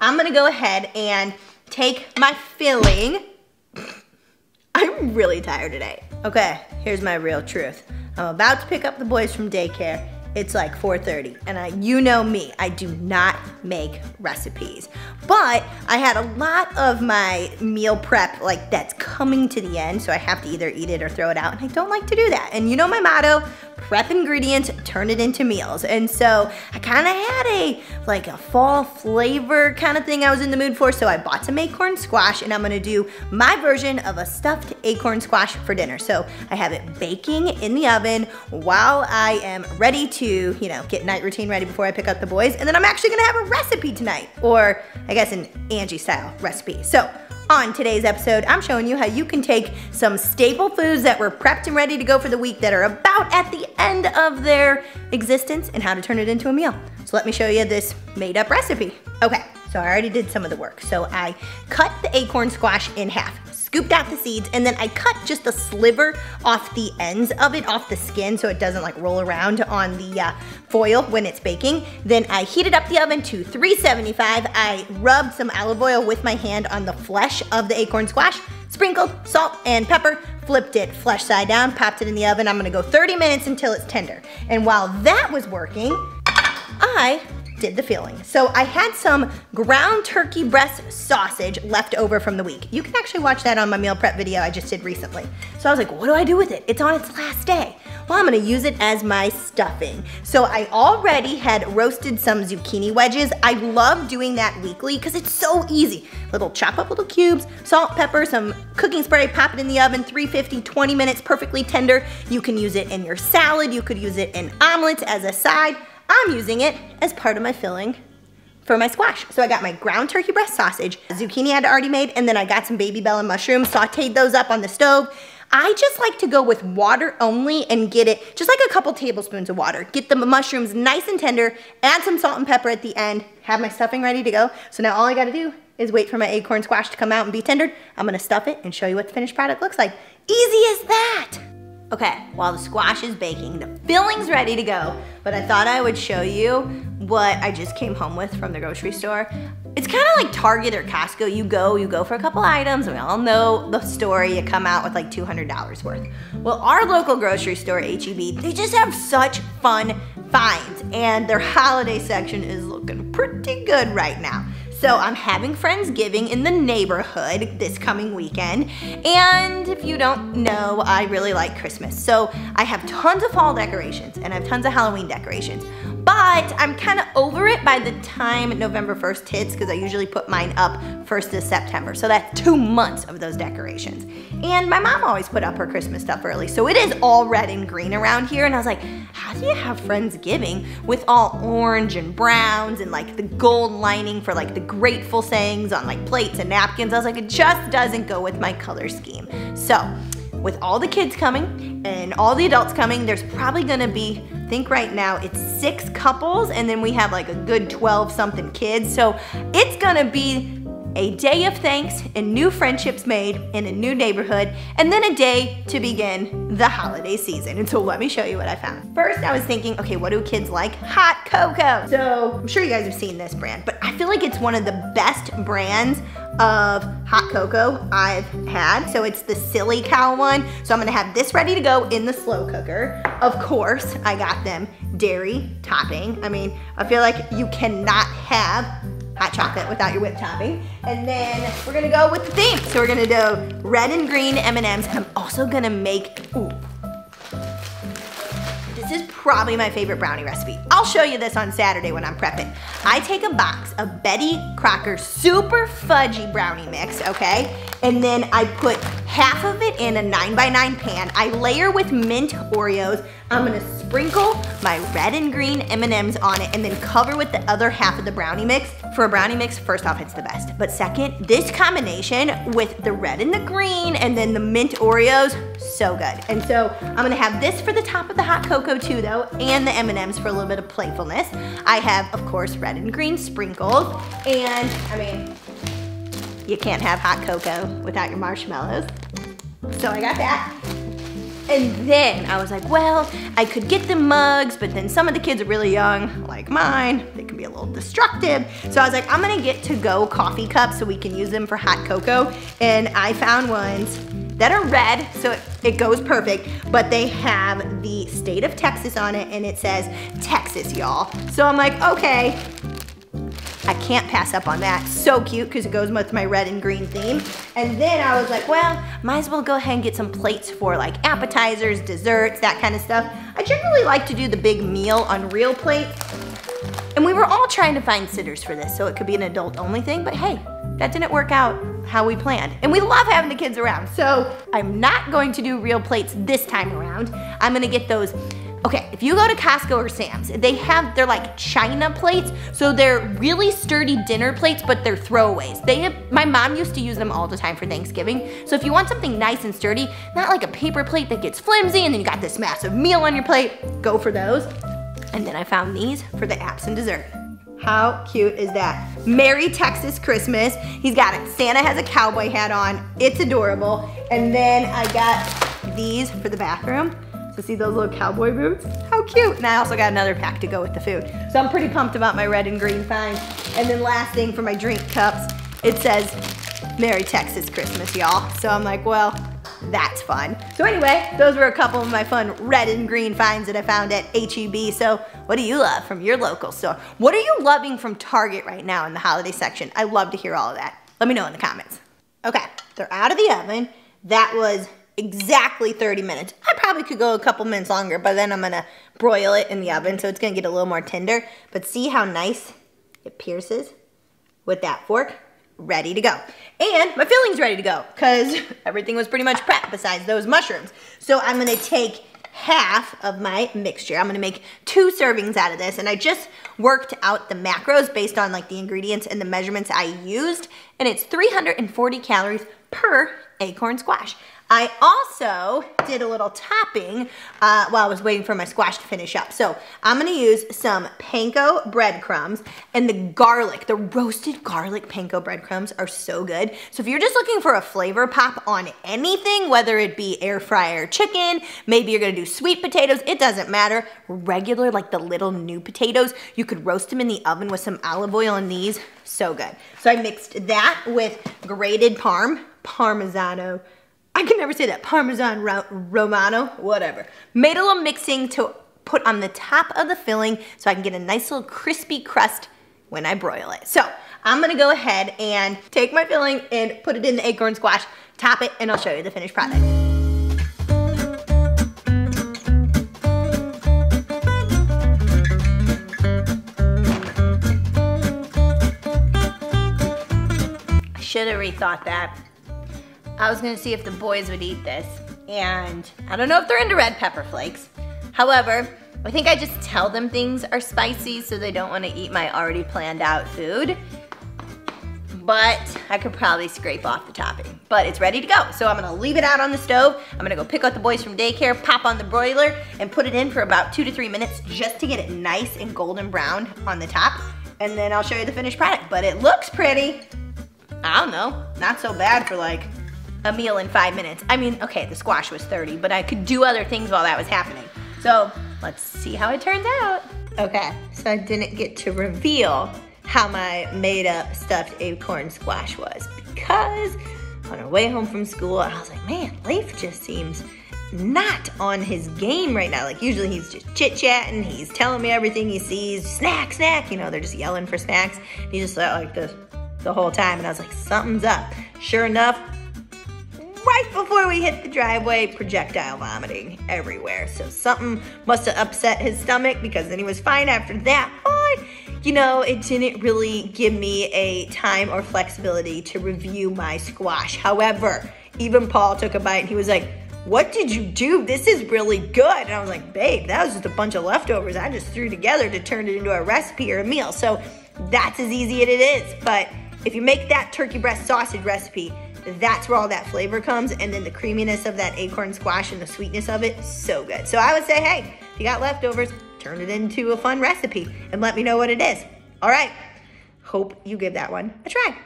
I'm gonna go ahead and take my filling. I'm really tired today. Okay, here's my real truth. I'm about to pick up the boys from daycare. It's like 4:30, and you know me, I do not make recipes. But I had a lot of my meal prep that's coming to the end, so I have to either eat it or throw it out, and I don't like to do that. And you know my motto, prep ingredients, turn it into meals. And so I kind of had a fall flavor kind of thing I was in the mood for, so I bought some acorn squash, and I'm gonna do my version of a stuffed acorn squash for dinner. So I have it baking in the oven while I am ready to, get night routine ready before I pick up the boys. And then I'm actually gonna have a recipe tonight, or I guess an Angie style recipe. So on today's episode, I'm showing you how you can take some staple foods that were prepped and ready to go for the week that are about at the end of their existence and how to turn it into a meal. So let me show you this made up recipe. Okay, so I already did some of the work. So I cut the acorn squash in half, scooped out the seeds, and then I cut just a sliver off the ends of it, off the skin, so it doesn't roll around on the foil when it's baking. Then I heated up the oven to 375. I rubbed some olive oil with my hand on the flesh of the acorn squash, sprinkled salt and pepper, flipped it flesh side down, popped it in the oven. I'm gonna go 30 minutes until it's tender. And while that was working, I did the filling. So I had some ground turkey breast sausage left over from the week. You can actually watch that on my meal prep video I just did recently. So I was like, what do I do with it? It's on its last day. Well, I'm gonna use it as my stuffing. So I already had roasted some zucchini wedges. I love doing that weekly because it's so easy. Chop up little cubes, salt, pepper, some cooking spray, pop it in the oven, 350, 20 minutes, perfectly tender. You can use it in your salad. You could use it in omelets as a side. I'm using it as part of my filling for my squash. So I got my ground turkey breast sausage, zucchini I had already made, and then I got some baby bell and mushrooms, sauteed those up on the stove. I just like to go with water only and get it, just a couple tablespoons of water. Get the mushrooms nice and tender, add some salt and pepper at the end, have my stuffing ready to go. So now all I gotta do is wait for my acorn squash to come out and be tendered. I'm gonna stuff it and show you what the finished product looks like. Easy as that. Okay, while the squash is baking, the filling's ready to go, but I thought I would show you what I just came home with from the grocery store. It's kind of like Target or Costco. You go for a couple items, and we all know the story. You come out with $200 worth. Well, our local grocery store, HEB, they just have such fun finds, and their holiday section is looking pretty good right now. So I'm having Friendsgiving in the neighborhood this coming weekend, and if you don't know, I really like Christmas. So I have tons of fall decorations, and I have tons of Halloween decorations. But I'm kind of over it by the time November 1st hits, because I usually put mine up 1st of September. So that's 2 months of those decorations. And my mom always put up her Christmas stuff early, so it is all red and green around here. And I was like, how do you have Friendsgiving with all orange and browns and the gold lining for the grateful sayings on plates and napkins? I was like, it just doesn't go with my color scheme. So with all the kids coming and all the adults coming, there's probably gonna be, I think right now it's 6 couples, and then we have a good 12 something kids. So it's gonna be a day of thanks and new friendships made in a new neighborhood, and then a day to begin the holiday season. And so let me show you what I found. First, I was thinking, okay, what do kids like? Hot cocoa. So I'm sure you guys have seen this brand, but I feel like it's one of the best brands of hot cocoa I've had. So it's the Silly Cow one. So I'm gonna have this ready to go in the slow cooker. Of course, I got them dairy topping. I mean, I feel like you cannot have hot chocolate without your whipped topping. And then we're gonna go with the theme. So we're gonna do red and green M&Ms. I'm also gonna make, this is probably my favorite brownie recipe. I'll show you this on Saturday when I'm prepping. I take a box of Betty Crocker super fudgy brownie mix, okay? And then I put half of it in a 9x9 pan. I layer with mint Oreos. I'm gonna sprinkle my red and green M&Ms on it and then cover with the other half of the brownie mix. For a brownie mix, first off, it's the best. But second, this combination with the red and the green and then the mint Oreos, so good. And so I'm gonna have this for the top of the hot cocoa too though, and the M&Ms for a little bit of playfulness. I have, of course, red and green sprinkles, and I mean, you can't have hot cocoa without your marshmallows. So I got that. And then I was like, well, I could get the mugs, but then some of the kids are really young, like mine. They can be a little destructive. So I was like, I'm gonna get to-go coffee cups so we can use them for hot cocoa. And I found ones that are red, so it goes perfect, but they have the state of Texas on it, and it says Texas, y'all. So I'm like, okay, I can't pass up on that. So cute, because it goes with my red and green theme. And then I was like, well, might as well go ahead and get some plates for like appetizers, desserts, that kind of stuff. I generally like to do the big meal on real plates. And we were all trying to find sitters for this, so it could be an adult only thing, but hey, that didn't work out how we planned. And we love having the kids around, so I'm not going to do real plates this time around. I'm gonna get those. Okay, if you go to Costco or Sam's, they're like China plates, so they're really sturdy dinner plates, but they're throwaways. My mom used to use them all the time for Thanksgiving, so if you want something nice and sturdy, not like a paper plate that gets flimsy and then you got this massive meal on your plate, go for those. And then I found these for the apps and dessert. How cute is that? Merry Texas Christmas. He's got it. Santa has a cowboy hat on. It's adorable. And then I got these for the bathroom. So see those little cowboy boots? How cute. And I also got another pack to go with the food. So I'm pretty pumped about my red and green finds. And then last thing for my drink cups, it says Merry Texas Christmas, y'all. So I'm like, well, that's fun. So anyway, those were a couple of my fun red and green finds that I found at HEB. So what do you love from your local store? What are you loving from Target right now in the holiday section? I love to hear all of that. Let me know in the comments. Okay, they're out of the oven. That was exactly 30 minutes. I probably could go a couple minutes longer, but then I'm gonna broil it in the oven so it's gonna get a little more tender. But see how nice it pierces with that fork? Ready to go. And my filling's ready to go because everything was pretty much prepped besides those mushrooms. So I'm gonna take half of my mixture. I'm gonna make 2 servings out of this, and I just worked out the macros based on like the ingredients and the measurements I used, and it's 340 calories per acorn squash. I also did a little topping while I was waiting for my squash to finish up. So I'm gonna use some panko breadcrumbs and the garlic, the roasted garlic panko breadcrumbs are so good. So if you're just looking for a flavor pop on anything, whether it be air fryer chicken, maybe you're gonna do sweet potatoes, it doesn't matter. Regular, like the little new potatoes, you could roast them in the oven with some olive oil in these, so good. So I mixed that with grated Parmesano. I can never say that, Parmesan Romano, whatever. Made a little mixing to put on the top of the filling so I can get a nice little crispy crust when I broil it. So I'm gonna go ahead and take my filling and put it in the acorn squash, top it, and I'll show you the finished product. I should have rethought that. I was gonna see if the boys would eat this, and I don't know if they're into red pepper flakes. However, I think I just tell them things are spicy so they don't wanna eat my already planned out food. But I could probably scrape off the topping. But it's ready to go. So I'm gonna leave it out on the stove. I'm gonna go pick up the boys from daycare, pop on the broiler, and put it in for about 2 to 3 minutes just to get it nice and golden brown on the top. And then I'll show you the finished product. But it looks pretty. I don't know, not so bad for like a meal in 5 minutes. I mean, okay, the squash was 30, but I could do other things while that was happening. So let's see how it turns out. Okay, so I didn't get to reveal how my made up stuffed acorn squash was because on our way home from school, I was like, man, Leif just seems not on his game right now. Like usually he's just chit-chatting, he's telling me everything he sees, snack, snack, you know, they're just yelling for snacks. He just like this the whole time, and I was like, something's up. Sure enough, right before we hit the driveway, projectile vomiting everywhere. So something must have upset his stomach because then he was fine after that. But, you know, it didn't really give me a time or flexibility to review my squash. However, even Paul took a bite and he was like, what did you do? This is really good. And I was like, babe, that was just a bunch of leftovers I just threw together to turn it into a recipe or a meal. So that's as easy as it is. But if you make that turkey breast sausage recipe, that's where all that flavor comes, and then the creaminess of that acorn squash and the sweetness of it, so good. So I would say, hey, if you got leftovers, turn it into a fun recipe and let me know what it is. All right, hope you give that one a try.